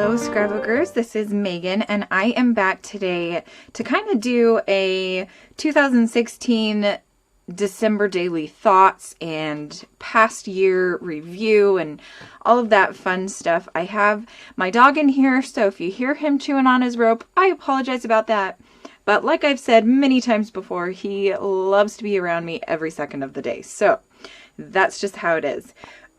Hello scrapbookers, this is Megan and I am back today to kind of do a 2016 December daily thoughts and past year review and all of that fun stuff. I have my dog in here, so if you hear him chewing on his rope, I apologize about that. But like I've said many times before, he loves to be around me every second of the day. So that's just how it is.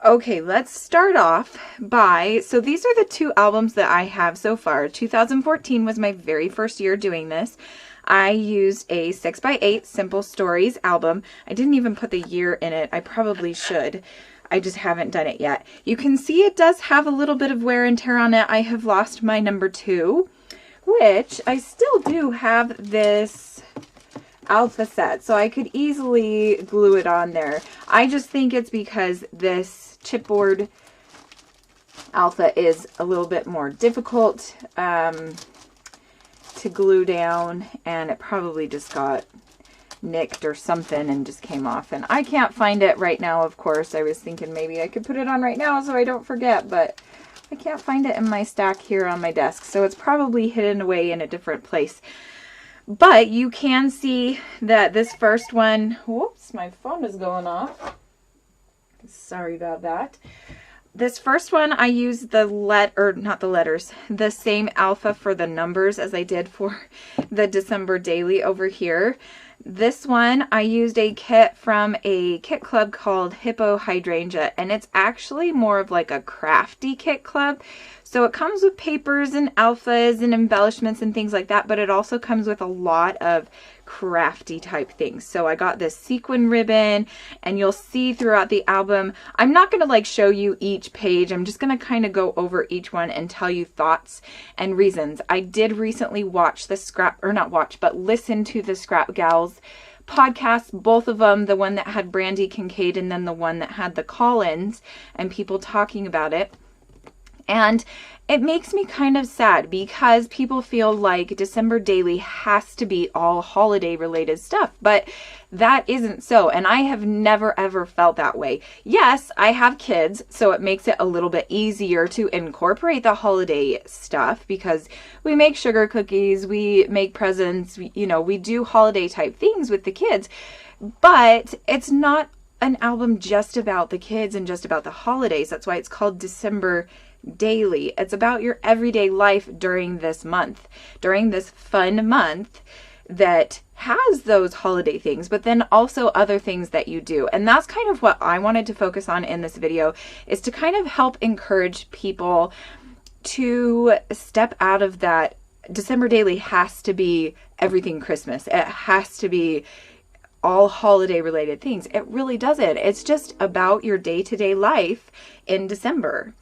Okay, let's start off so these are the two albums that I have so far. 2014 was my very first year doing this. I used a 6x8 Simple Stories album. I didn't even put the year in it. I probably should. I just haven't done it yet. You can see it does have a little bit of wear and tear on it. I have lost my number 2, which I still do have this alpha set, so I could easily glue it on there. I just think it's because this chipboard alpha is a little bit more difficult to glue down, and it probably just got nicked or something and just came off, and I can't find it right now. Of course, I was thinking maybe I could put it on right now so I don't forget, but I can't find it in my stack here on my desk, so it's probably hidden away in a different place. But you can see that this first one, whoops, my phone is going off. Sorry about that. This first one, I used the same alpha for the numbers as I did for the December daily over here. This one, I used a kit from a kit club called Hippo Hydrangea, and it's actually more of like a crafty kit club. So it comes with papers and alphas and embellishments and things like that, but it also comes with a lot of crafty type things. So I got this sequin ribbon, and you'll see throughout the album, I'm not going to like show you each page. I'm just going to kind of go over each one and tell you thoughts and reasons. I did recently watch the listen to the Scrap Gals podcast, both of them, the one that had Brandy Kincaid and then the one that had the Collins and people talking about it. And it makes me kind of sad because people feel like December daily has to be all holiday related stuff, but that isn't so. And I have never ever felt that way. Yes, I have kids, so it makes it a little bit easier to incorporate the holiday stuff because we make sugar cookies, we make presents, we do holiday type things with the kids, but it's not an album just about the kids and just about the holidays. That's why it's called December daily. It's about your everyday life during this month, during this fun month that has those holiday things, but then also other things that you do. And that's kind of what I wanted to focus on in this video, is to kind of help encourage people to step out of that December daily has to be everything Christmas. It has to be all holiday related things. It really doesn't. It's just about your day-to-day life in December.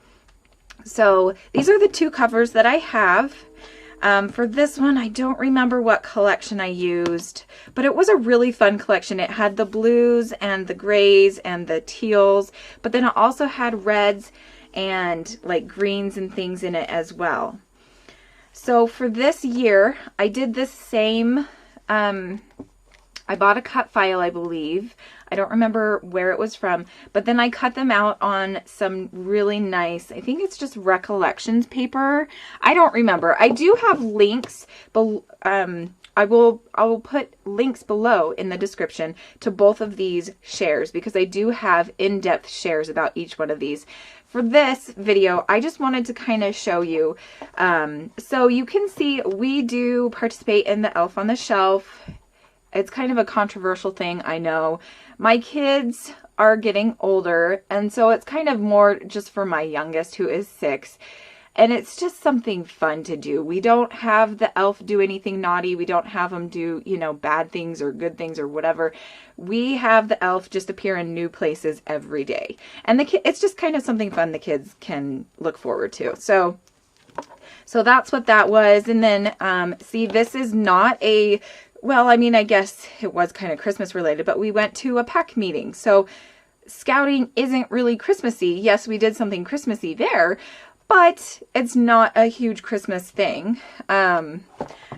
So these are the two covers that I have. For this one, I don't remember what collection I used, but it was a really fun collection. It had the blues and the grays and the teals, but then it also had reds and like greens and things in it as well. So for this year, I did this same, I bought a cut file, I believe. I don't remember where it was from, but then I cut them out on some really nice, I think it's just Recollections paper. I don't remember. I do have links, I will put links below in the description to both of these shares because I do have in-depth shares about each one of these. For this video, I just wanted to kind of show you, so you can see we do participate in the Elf on the Shelf. It's kind of a controversial thing, I know. My kids are getting older, and so it's kind of more just for my youngest, who is 6. And it's just something fun to do. We don't have the elf do anything naughty. We don't have him do, bad things or good things or whatever. We have the elf just appear in new places every day. And it's just kind of something fun the kids can look forward to. So that's what that was. And then, see, this is not a... Well, I mean, I guess it was kind of Christmas related, but we went to a pack meeting. So scouting isn't really Christmassy. Yes, we did something Christmassy there, but it's not a huge Christmas thing. And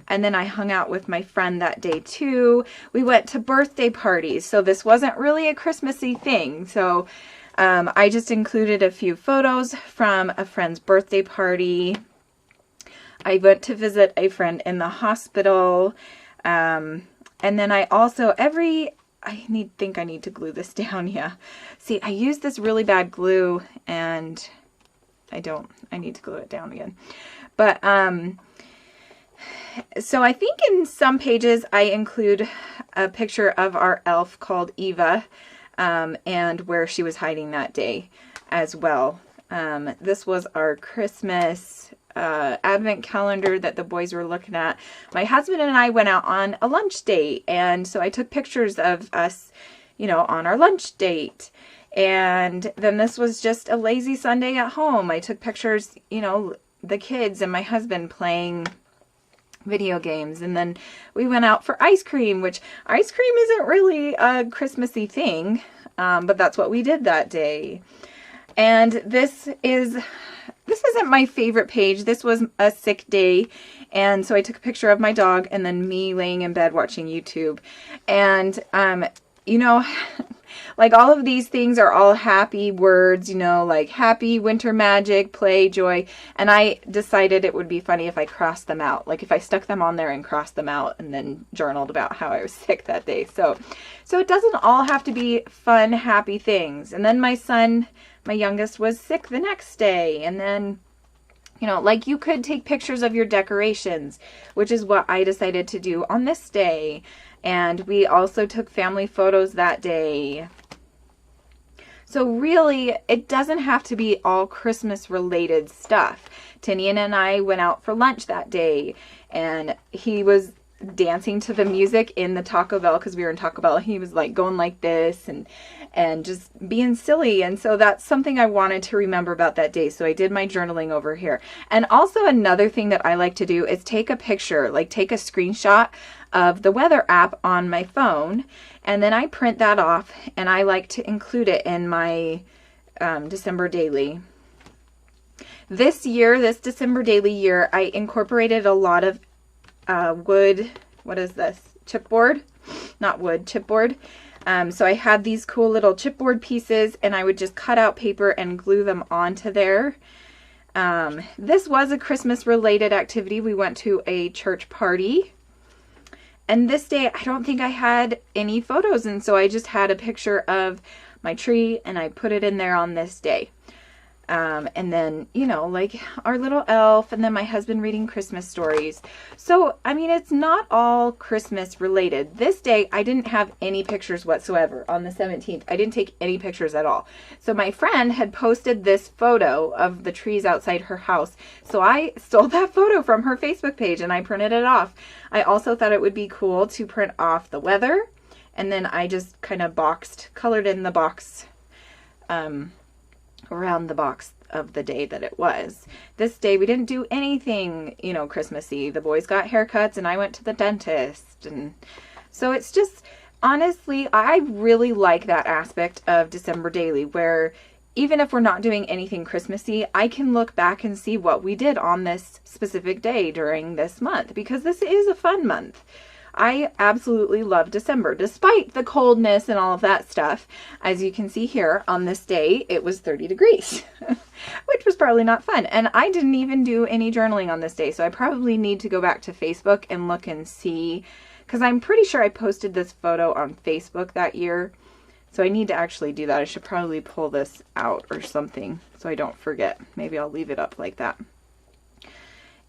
then I hung out with my friend that day too. We went to birthday parties. So this wasn't really a Christmassy thing. So I just included a few photos from a friend's birthday party. I went to visit a friend in the hospital. And then I also, I think I need to glue this down. Yeah. See, I used this really bad glue and I need to glue it down again. But, so I think in some pages I include a picture of our elf called Eva, and where she was hiding that day as well. This was our Christmas advent calendar that the boys were looking at. My husband and I went out on a lunch date, and so I took pictures of us, you know, on our lunch date. And then this was just a lazy Sunday at home. I took pictures, you know, the kids and my husband playing video games, and then we went out for ice cream, which ice cream isn't really a Christmassy thing, but that's what we did that day. And this isn't my favorite page. This was a sick day, and so I took a picture of my dog and then me laying in bed watching YouTube. And you know, like all of these things are all happy words, you know, like happy, winter magic, play, joy. And I decided it would be funny if I crossed them out. Like if I stuck them on there and crossed them out and then journaled about how I was sick that day. So it doesn't all have to be fun, happy things. And then my son, my youngest, was sick the next day. And then, you know, like you could take pictures of your decorations, which is what I decided to do on this day. And we also took family photos that day. So really, it doesn't have to be all Christmas related stuff. Tinian and I went out for lunch that day, and he was dancing to the music in the Taco Bell, because we were in Taco Bell. He was like going like this and just being silly. And so that's something I wanted to remember about that day. So I did my journaling over here. And also another thing that I like to do is take a picture, like take a screenshot of the weather app on my phone, and then I print that off, and I like to include it in my December daily. This year, this December daily year, I incorporated a lot of wood, what is this? Chipboard? Not wood, chipboard. So I had these cool little chipboard pieces, and I would just cut out paper and glue them onto there. This was a Christmas related activity. We went to a church party. And this day, I don't think I had any photos, and so I just had a picture of my tree, and I put it in there on this day. And then, you know, like our little elf, and then my husband reading Christmas stories. So, I mean, it's not all Christmas related. This day, I didn't have any pictures whatsoever. On the 17th, I didn't take any pictures at all. So my friend had posted this photo of the trees outside her house. So I stole that photo from her Facebook page, and I printed it off. I also thought it would be cool to print off the weather. And then I just kind of colored in the box, around the box of the day that it was. This day we didn't do anything, you know, Christmassy. The boys got haircuts and I went to the dentist. And so it's just, honestly, I really like that aspect of December daily, where even if we're not doing anything Christmassy, I can look back and see what we did on this specific day during this month, because this is a fun month. I absolutely love December, despite the coldness and all of that stuff. As you can see here, on this day, it was 30 degrees, which was probably not fun. And I didn't even do any journaling on this day, so I probably need to go back to Facebook and look and see, because I'm pretty sure I posted this photo on Facebook that year. So I need to actually do that. I should probably pull this out or something so I don't forget. Maybe I'll leave it up like that.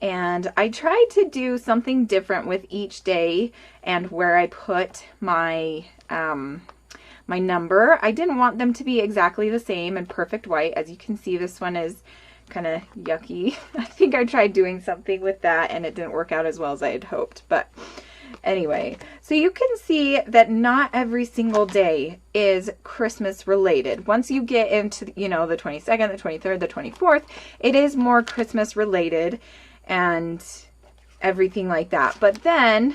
And I tried to do something different with each day and where I put my my number. I didn't want them to be exactly the same and perfect white. As you can see, this one is kind of yucky. I think I tried doing something with that and it didn't work out as well as I had hoped. But anyway, so you can see that not every single day is Christmas related. Once you get into, you know, the 22nd, the 23rd, the 24th, it is more Christmas related and everything like that. But then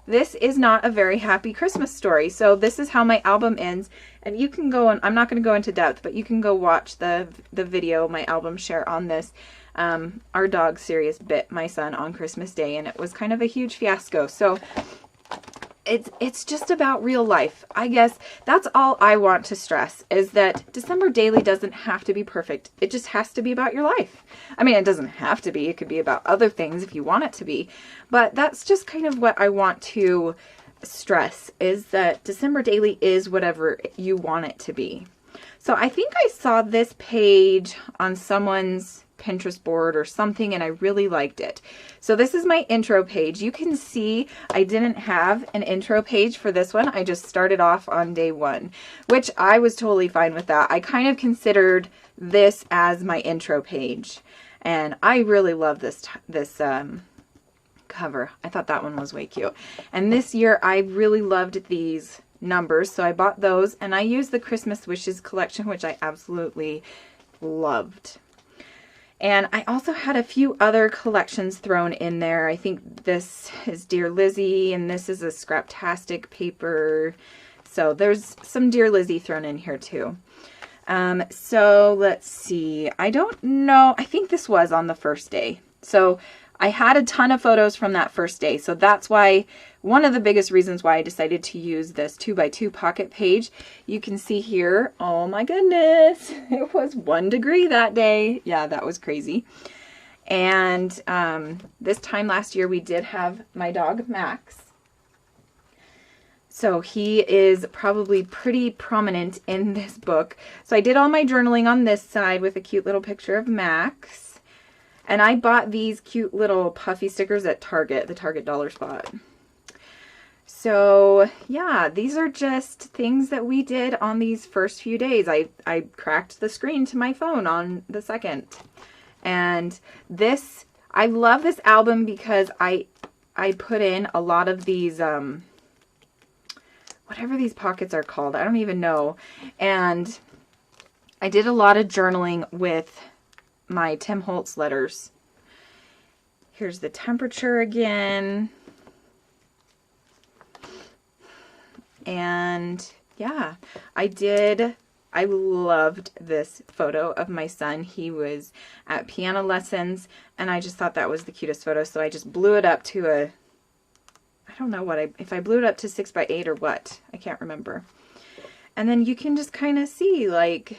this is not a very happy Christmas story. So this is how my album ends. And you can go, and I'm not going to go into depth, but you can go watch the video, my album share on this. Our dog Sirius bit my son on Christmas Day, and it was kind of a huge fiasco. So it's just about real life. I guess that's all I want to stress, is that December Daily doesn't have to be perfect. It just has to be about your life. I mean, it doesn't have to be. It could be about other things if you want it to be. But that's just kind of what I want to stress, is that December Daily is whatever you want it to be. So I think I saw this page on someone's Pinterest board or something, and I really liked it. So this is my intro page. You can see I didn't have an intro page for this one. I just started off on day one, which I was totally fine with that. I kind of considered this as my intro page, and I really love this cover. I thought that one was way cute. And this year I really loved these numbers, so I bought those, and I used the Christmas Wishes collection, which I absolutely loved. And I also had a few other collections thrown in there. I think this is Dear Lizzie, and this is a Scraptastic paper. So there's some Dear Lizzie thrown in here too. So let's see. I don't know. I think this was on the first day. So I had a ton of photos from that first day. So that's why, one of the biggest reasons why I decided to use this 2x2 pocket page. You can see here, oh my goodness, it was 1 degree that day. Yeah, that was crazy. And this time last year we did have my dog Max. So he is probably pretty prominent in this book. So I did all my journaling on this side with a cute little picture of Max. And I bought these cute little puffy stickers at Target, the Target dollar spot. So yeah, these are just things that we did on these first few days. I cracked the screen to my phone on the 2nd. And this, I love this album because I put in a lot of these, whatever these pockets are called, I don't even know. And I did a lot of journaling with my Tim Holtz letters. Here's the temperature again. And yeah, I loved this photo of my son. He was at piano lessons, and I just thought that was the cutest photo. So I just blew it up to I don't know if I blew it up to 6x8 or what. I can't remember. And then you can just kind of see, like,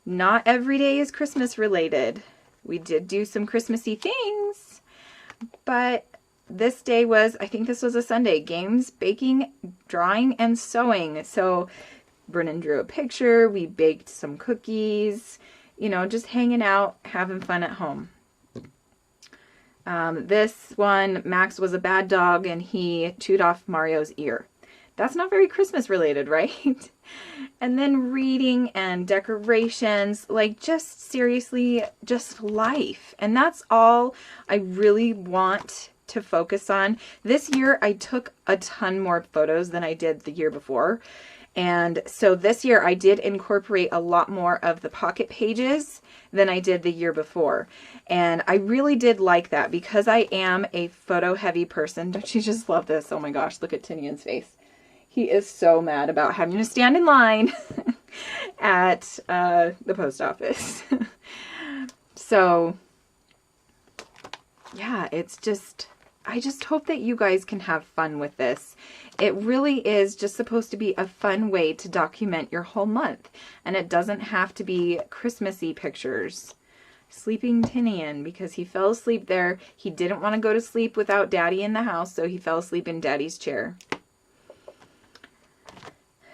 not every day is Christmas related. We did do some Christmassy things, but this day was, I think this was a Sunday, games, baking, drawing, and sewing. So Brennan drew a picture, we baked some cookies, you know, just hanging out, having fun at home. This one, Max was a bad dog and he chewed off Mario's ear. That's not very Christmas related, right? And then reading and decorations, like just seriously, just life. And that's all I really want to focus on. This year I took a ton more photos than I did the year before. And so this year I did incorporate a lot more of the pocket pages than I did the year before. And I really did like that because I am a photo heavy person. Don't you just love this? Oh my gosh, look at Tinian's face. He is so mad about having to stand in line at the post office. So yeah, it's just, I just hope that you guys can have fun with this. It really is just supposed to be a fun way to document your whole month. And it doesn't have to be Christmassy pictures. Sleeping Tinian, because he fell asleep there. He didn't want to go to sleep without Daddy in the house, so he fell asleep in Daddy's chair.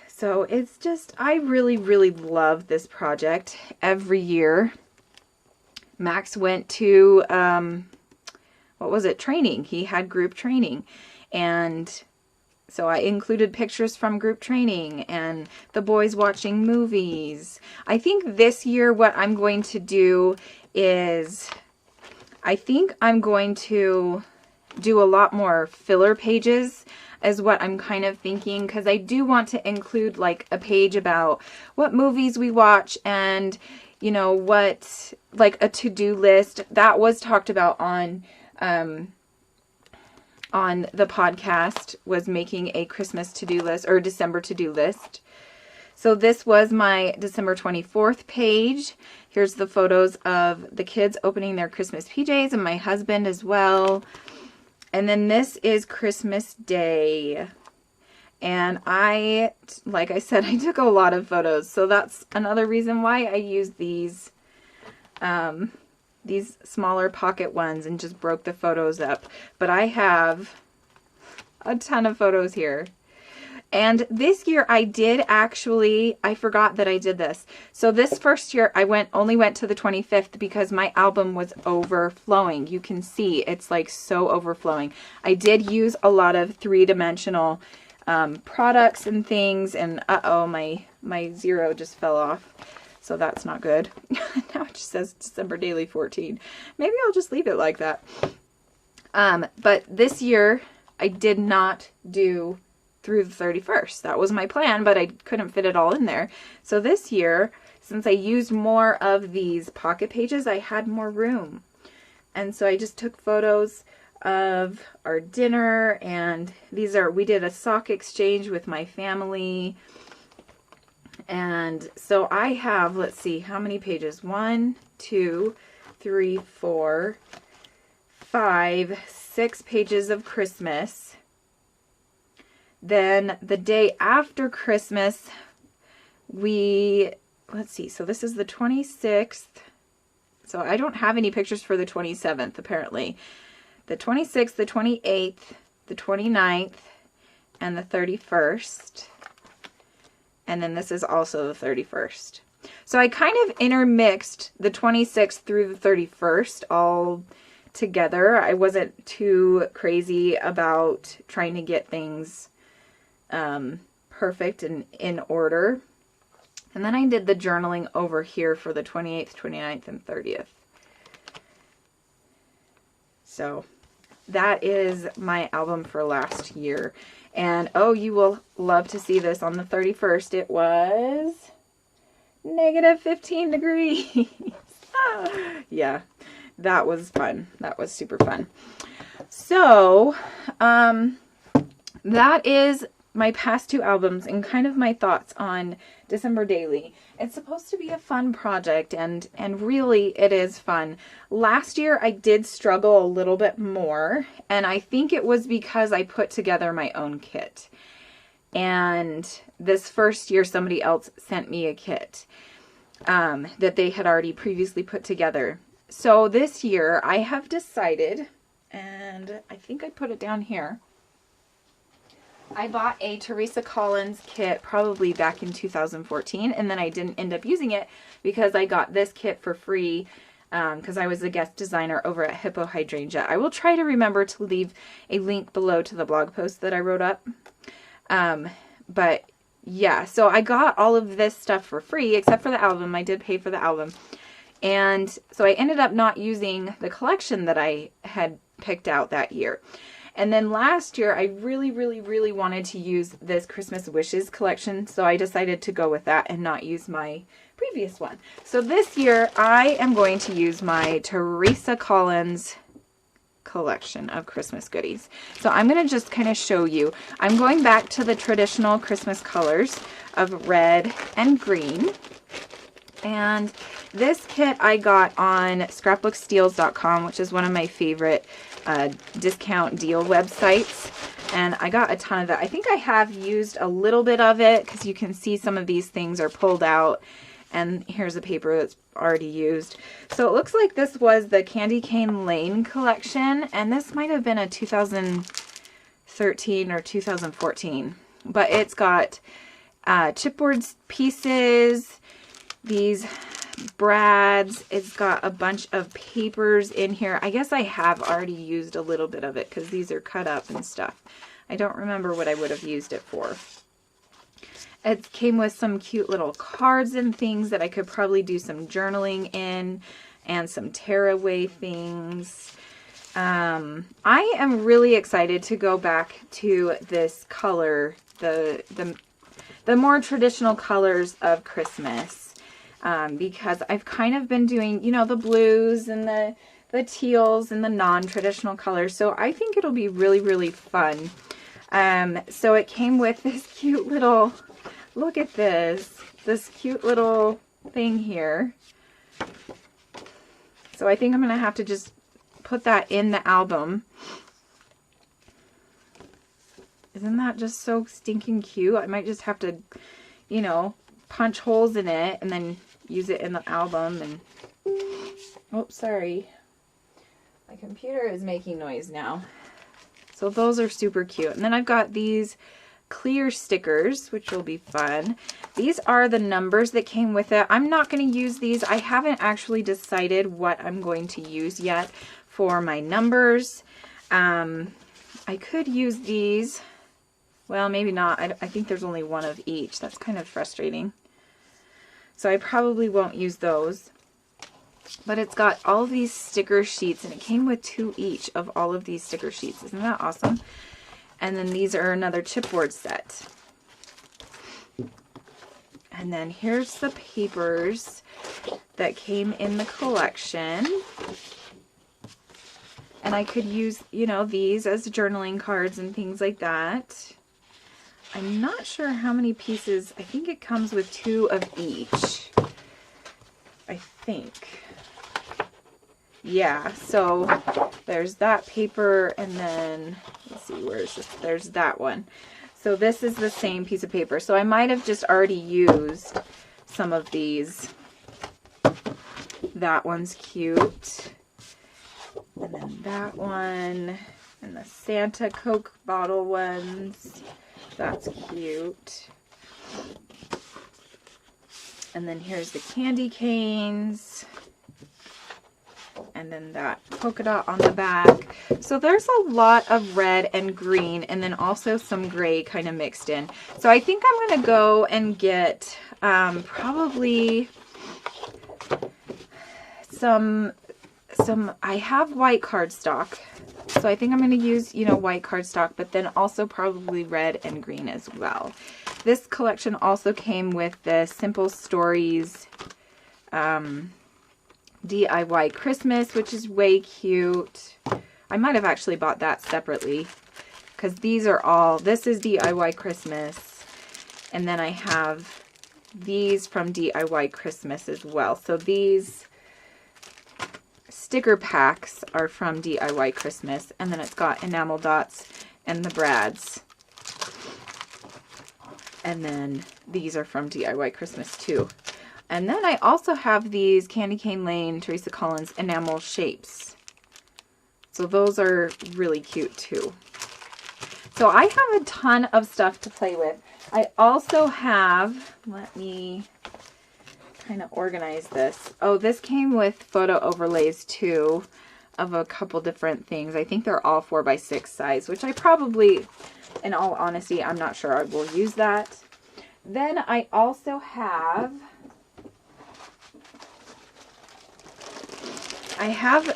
So it's just, I really, really love this project. Every year, Max went to, what was it, training. He had group training. And so I included pictures from group training and the boys watching movies. I think this year what I'm going to do is, I think I'm going to do a lot more filler pages is what I'm kind of thinking, because I do want to include like a page about what movies we watch and, you know, what, like a to-do list that was talked about on the podcast, was making a Christmas to-do list or December to-do list. So this was my December 24th page. Here's the photos of the kids opening their Christmas PJs and my husband as well. And then this is Christmas Day. And like I said, I took a lot of photos. So that's another reason why I used these smaller pocket ones and just broke the photos up. But I have a ton of photos here. And this year I did actually, I forgot that I did this. So this first year I only went to the 25th because my album was overflowing. You can see it's like so overflowing. I did use a lot of three-dimensional products and things, and uh-oh, my 0 just fell off. So that's not good. Now it just says December Daily 14. Maybe I'll just leave it like that. But this year I did not do through the 31st. That was my plan, but I couldn't fit it all in there. So this year, since I used more of these pocket pages, I had more room. And so I just took photos of our dinner, and we did a sock exchange with my family. And so I have, let's see, how many pages? 1, 2, 3, 4, 5, 6 pages of Christmas. Then the day after Christmas, let's see, so this is the 26th. So I don't have any pictures for the 27th, apparently. The 26th, the 28th, the 29th, and the 31st. And then this is also the 31st. So I kind of intermixed the 26th through the 31st all together. I wasn't too crazy about trying to get things perfect and in order. And then I did the journaling over here for the 28th, 29th, and 30th. So that is my album for last year. And oh, you will love to see this. On the 31st, it was -15 degrees. Yeah, that was fun. That was super fun. So, that is my past 2 albums and kind of my thoughts on December Daily. It's supposed to be a fun project, and really it is fun. Last year I did struggle a little bit more, and I think it was because I put together my own kit. And this first year somebody else sent me a kit that they had already previously put together. So this year I have decided, and I think I put it down here, I bought a Teresa Collins kit probably back in 2014, and then I didn't end up using it because I got this kit for free because I was a guest designer over at Hippo Hydrangea. I will try to remember to leave a link below to the blog post that I wrote up. But yeah, so I got all of this stuff for free except for the album. I did pay for the album. And so I ended up not using the collection that I had picked out that year. And then last year, I really, really, really wanted to use this Christmas Wishes collection, so I decided to go with that and not use my previous one. So this year, I am going to use my Teresa Collins collection of Christmas goodies. So I'm going to just kind of show you. I'm going back to the traditional Christmas colors of red and green. And this kit I got on scrapbooksteals.com, which is one of my favorite discount deal websites, and I got a ton of that. I think I have used a little bit of it because you can see some of these things are pulled out, and here's a paper that's already used. So it looks like this was the Candy Cane Lane collection, and this might have been a 2013 or 2014, but it's got chipboard pieces, these brads, it's got a bunch of papers in here. I guess I have already used a little bit of it because these are cut up and stuff. I don't remember what I would have used it for. It came with some cute little cards and things that I could probably do some journaling in, and some tearaway things. I am really excited to go back to this color, the more traditional colors of Christmas. Because I've kind of been doing, you know, the blues and the teals and the non-traditional colors. So I think it'll be really, really fun. So it came with this cute little, look at this cute little thing here. So I think I'm going to have to just put that in the album. Isn't that just so stinking cute? I might just have to, you know, punch holes in it and then use it in the album. And oh, sorry. My computer is making noise now. So those are super cute. And then I've got these clear stickers, which will be fun. These are the numbers that came with it. I'm not going to use these. I haven't actually decided what I'm going to use yet for my numbers. I could use these. Well, maybe not. I think there's only one of each. That's kind of frustrating. So I probably won't use those. But it's got all of these sticker sheets, and it came with 2 each of all of these sticker sheets. Isn't that awesome? And then these are another chipboard set. And then here's the papers that came in the collection. And I could use, you know, these as journaling cards and things like that. I'm not sure how many pieces. I think it comes with 2 of each. I think. Yeah, so there's that paper, and then, let's see, where is this? There's that one. So this is the same piece of paper. So I might have just already used some of these. That one's cute. And then that one. And the Santa Coke bottle ones. That's cute. And then here's the candy canes. And then that polka dot on the back. So there's a lot of red and green, and then also some gray kind of mixed in. So I think I'm going to go and get probably some, I have white cardstock. So I think I'm going to use, you know, white cardstock, but then also probably red and green as well. This collection also came with the Simple Stories DIY Christmas, which is way cute. I might have actually bought that separately because these are all, this is DIY Christmas, and then I have these from DIY Christmas as well. So these sticker packs are from DIY Christmas, and then it's got enamel dots and the brads. And then these are from DIY Christmas too. And then I also have these Candy Cane Lane Teresa Collins enamel shapes. So those are really cute too. So I have a ton of stuff to play with. I also have, let me kind of organize this. Oh, this came with photo overlays too of a couple different things. I think they're all 4x6 size, which I probably, in all honesty, I'm not sure I will use that. Then I also have,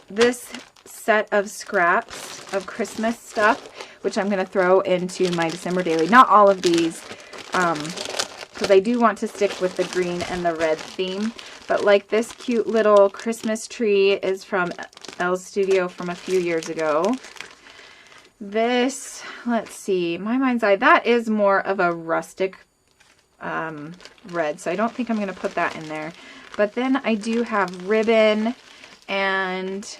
this set of scraps of Christmas stuff, which I'm going to throw into my December daily. Not all of these, because I do want to stick with the green and the red theme. But like this cute little Christmas tree is from Elle's Studio from a few years ago. This, let's see, My Mind's Eye, that is more of a rustic red, so I don't think I'm going to put that in there. But then I do have ribbon and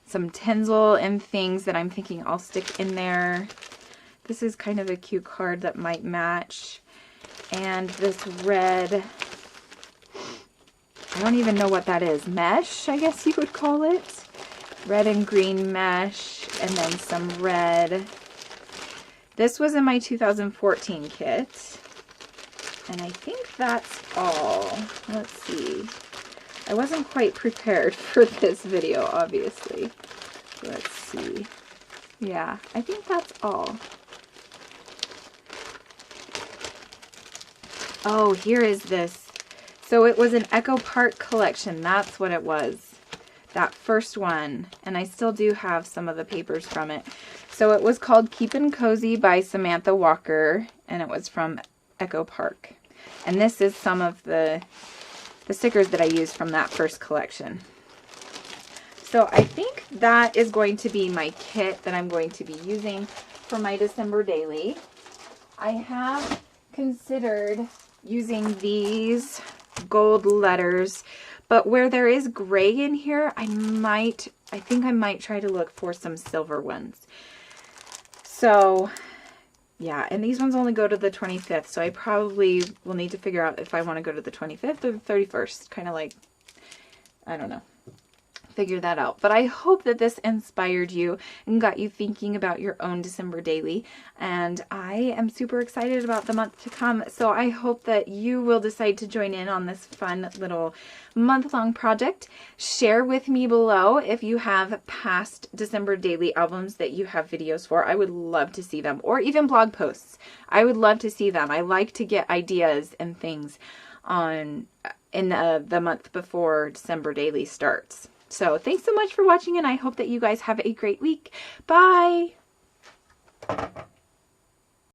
some tinsel and things that I'm thinking I'll stick in there. This is kind of a cute card that might match. And this red, I don't even know what that is. Mesh, I guess you would call it. Red and green mesh, and then some red. This was in my 2014 kit. And I think that's all. Let's see. I wasn't quite prepared for this video, obviously. Let's see. Yeah, I think that's all. Oh, here is this. So it was an Echo Park collection. That's what it was. That first one. And I still do have some of the papers from it. So it was called Keepin' Cozy by Samantha Walker. And it was from Echo Park. And this is some of the stickers that I used from that first collection. So I think that is going to be my kit that I'm going to be using for my December daily. I have considered using these gold letters, but where there is gray in here, I think I might try to look for some silver ones. So yeah, and these ones only go to the 25th, so I probably will need to figure out if I want to go to the 25th or the 31st. Kind of like, I don't know. Figure that out. But I hope that this inspired you and got you thinking about your own December daily. And I am super excited about the month to come. So I hope that you will decide to join in on this fun little month-long project. Share with me below if you have past December daily albums that you have videos for. I would love to see them, or even blog posts. I would love to see them. I like to get ideas and things on in the month before December daily starts. So thanks so much for watching, and I hope that you guys have a great week. Bye!